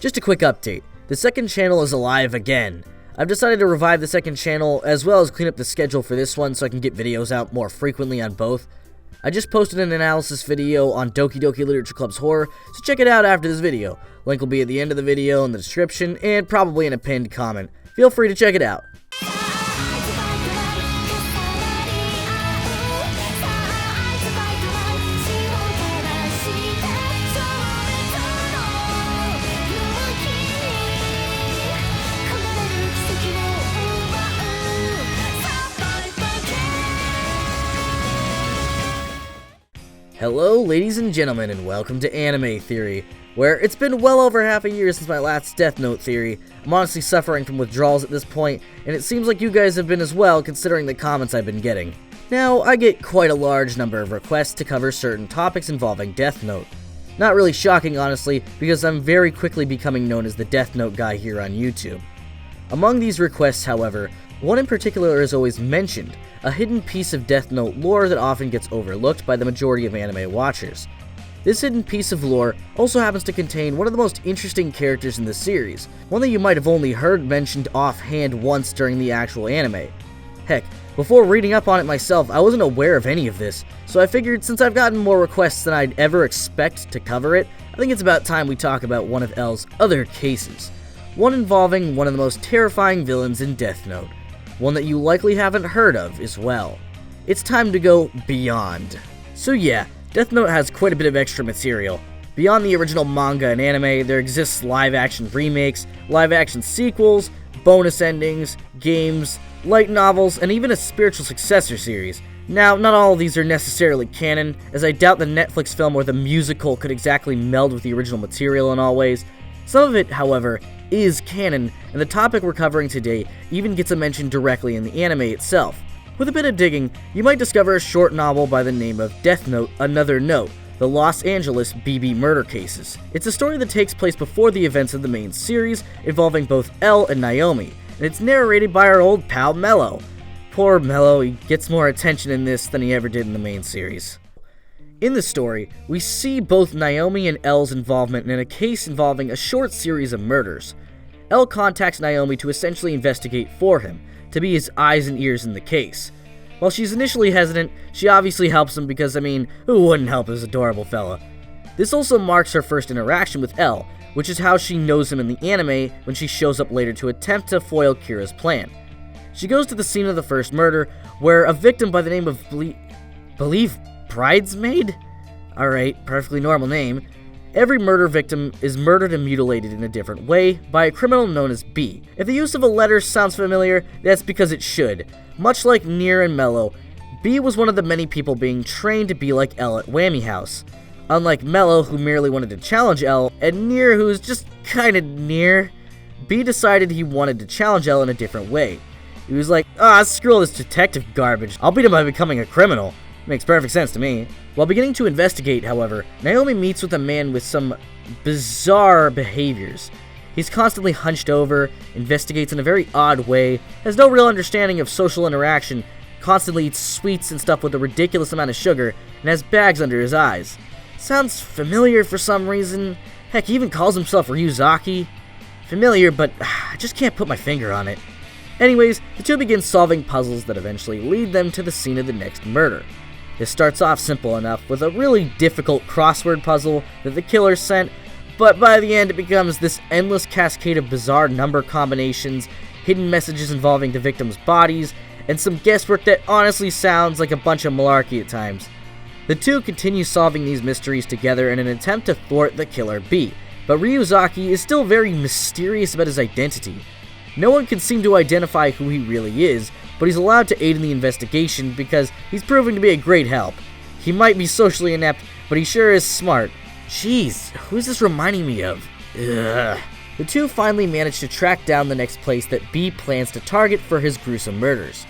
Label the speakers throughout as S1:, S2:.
S1: Just a quick update, the second channel is alive again. I've decided to revive the second channel as well as clean up the schedule for this one so I can get videos out more frequently on both. I just posted an analysis video on Doki Doki Literature Club's horror, so check it out after this video. Link will be at the end of the video, in the description, and probably in a pinned comment. Feel free to check it out. Hello ladies and gentlemen, and welcome to Anime Theory, where it's been well over half a year since my last Death Note theory. I'm honestly suffering from withdrawals at this point, and it seems like you guys have been as well considering the comments I've been getting. Now, I get quite a large number of requests to cover certain topics involving Death Note. Not really shocking honestly, because I'm very quickly becoming known as the Death Note guy here on YouTube. Among these requests, however, one in particular is always mentioned, a hidden piece of Death Note lore that often gets overlooked by the majority of anime watchers. This hidden piece of lore also happens to contain one of the most interesting characters in the series, one that you might have only heard mentioned offhand once during the actual anime. Heck, before reading up on it myself, I wasn't aware of any of this, so I figured since I've gotten more requests than I'd ever expect to cover it, I think it's about time we talk about one of L's other cases. One involving one of the most terrifying villains in Death Note. One that you likely haven't heard of as well. It's time to go beyond. So yeah, Death Note has quite a bit of extra material. Beyond the original manga and anime, there exists live-action remakes, live-action sequels, bonus endings, games, light novels, and even a spiritual successor series. Now, not all of these are necessarily canon, as I doubt the Netflix film or the musical could exactly meld with the original material in all ways. Some of it, however, is canon, and the topic we're covering today even gets a mention directly in the anime itself. With a bit of digging, you might discover a short novel by the name of Death Note, Another Note, the Los Angeles BB murder cases. It's a story that takes place before the events of the main series, involving both L and Naomi, and it's narrated by our old pal Mello. Poor Mello, he gets more attention in this than he ever did in the main series. In the story, we see both Naomi and L's involvement in a case involving a short series of murders. L contacts Naomi to essentially investigate for him, to be his eyes and ears in the case. While she's initially hesitant, she obviously helps him because, who wouldn't help this adorable fella? This also marks her first interaction with L, which is how she knows him in the anime when she shows up later to attempt to foil Kira's plan. She goes to the scene of the first murder, where a victim by the name of believe Bridesmaid? Alright, perfectly normal name. Every murder victim is murdered and mutilated in a different way by a criminal known as B. If the use of a letter sounds familiar, that's because it should. Much like Nier and Mello, B was one of the many people being trained to be like L at Whammy House. Unlike Mello, who merely wanted to challenge L, and Nier, who was just kinda Nier, B decided he wanted to challenge L in a different way. He was like, screw all this detective garbage, I'll beat him by becoming a criminal. Makes perfect sense to me. While beginning to investigate, however, Naomi meets with a man with some bizarre behaviors. He's constantly hunched over, investigates in a very odd way, has no real understanding of social interaction, constantly eats sweets and stuff with a ridiculous amount of sugar, and has bags under his eyes. Sounds familiar for some reason. Heck, he even calls himself Ryuzaki. Familiar, but I just can't put my finger on it. Anyways, the two begin solving puzzles that eventually lead them to the scene of the next murder. This starts off simple enough with a really difficult crossword puzzle that the killer sent, but by the end it becomes this endless cascade of bizarre number combinations, hidden messages involving the victims' bodies, and some guesswork that honestly sounds like a bunch of malarkey at times. The two continue solving these mysteries together in an attempt to thwart the killer B, but Ryuzaki is still very mysterious about his identity. No one can seem to identify who he really is, but he's allowed to aid in the investigation because he's proving to be a great help. He might be socially inept, but he sure is smart. Jeez, who's this reminding me of? Ugh. The two finally manage to track down the next place that B plans to target for his gruesome murders.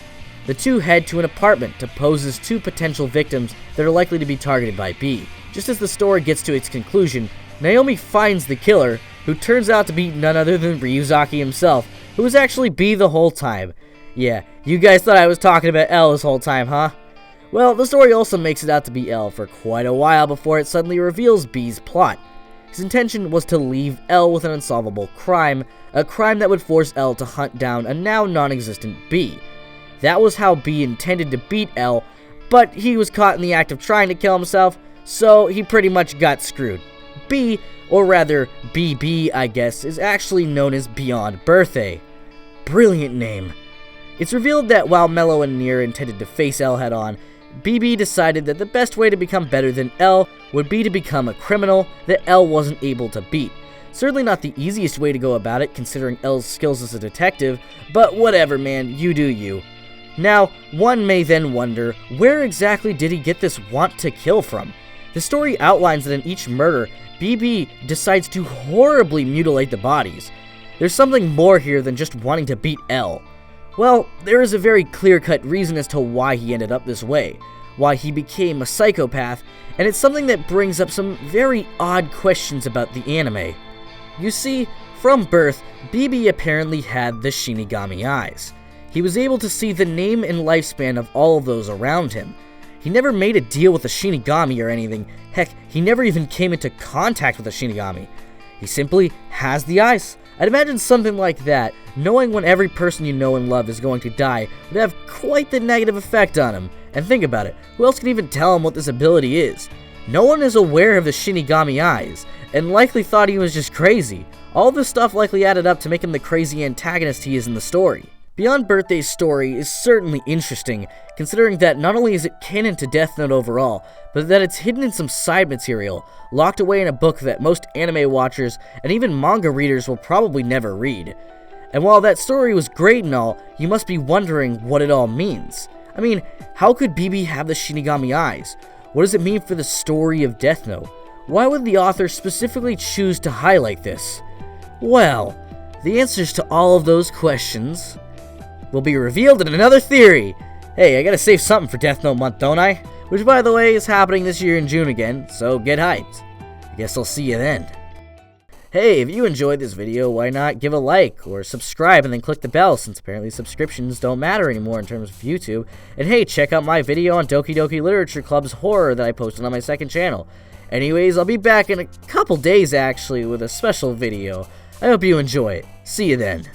S1: The two head to an apartment to pose as two potential victims that are likely to be targeted by B. Just as the story gets to its conclusion, Naomi finds the killer, who turns out to be none other than Ryuzaki himself, who was actually B the whole time. Yeah, you guys thought I was talking about L this whole time, huh? Well, the story also makes it out to be L for quite a while before it suddenly reveals B's plot. His intention was to leave L with an unsolvable crime, a crime that would force L to hunt down a now non-existent B. That was how B intended to beat L, but he was caught in the act of trying to kill himself, so he pretty much got screwed. B, or rather BB I guess, is actually known as Beyond Birthday. Brilliant name. It's revealed that while Mello and Nier intended to face L head-on, BB decided that the best way to become better than L would be to become a criminal that L wasn't able to beat. Certainly not the easiest way to go about it, considering L's skills as a detective, but whatever man, you do you. Now, one may then wonder, where exactly did he get this want to kill from? The story outlines that in each murder, BB decides to horribly mutilate the bodies. There's something more here than just wanting to beat L. Well, there is a very clear-cut reason as to why he ended up this way, why he became a psychopath, and it's something that brings up some very odd questions about the anime. You see, from birth, BB apparently had the Shinigami eyes. He was able to see the name and lifespan of all of those around him. He never made a deal with a Shinigami or anything. Heck, he never even came into contact with a Shinigami. He simply has the eyes. I'd imagine something like that, knowing when every person you know and love is going to die, would have quite the negative effect on him. And think about it, who else can even tell him what this ability is? No one is aware of the Shinigami eyes, and likely thought he was just crazy. All this stuff likely added up to make him the crazy antagonist he is in the story. Beyond Birthday's story is certainly interesting, considering that not only is it canon to Death Note overall, but that it's hidden in some side material, locked away in a book that most anime watchers and even manga readers will probably never read. And while that story was great and all, you must be wondering what it all means. I mean, how could BB have the Shinigami eyes? What does it mean for the story of Death Note? Why would the author specifically choose to highlight this? Well, the answers to all of those questions will be revealed in another theory. Hey, I gotta save something for Death Note month, don't I? Which, by the way, is happening this year in June again, so get hyped. I guess I'll see you then. Hey, if you enjoyed this video, why not give a like or subscribe and then click the bell, since apparently subscriptions don't matter anymore in terms of YouTube. And hey, check out my video on Doki Doki Literature Club's horror that I posted on my second channel. Anyways, I'll be back in a couple days actually with a special video. I hope you enjoy it. See you then.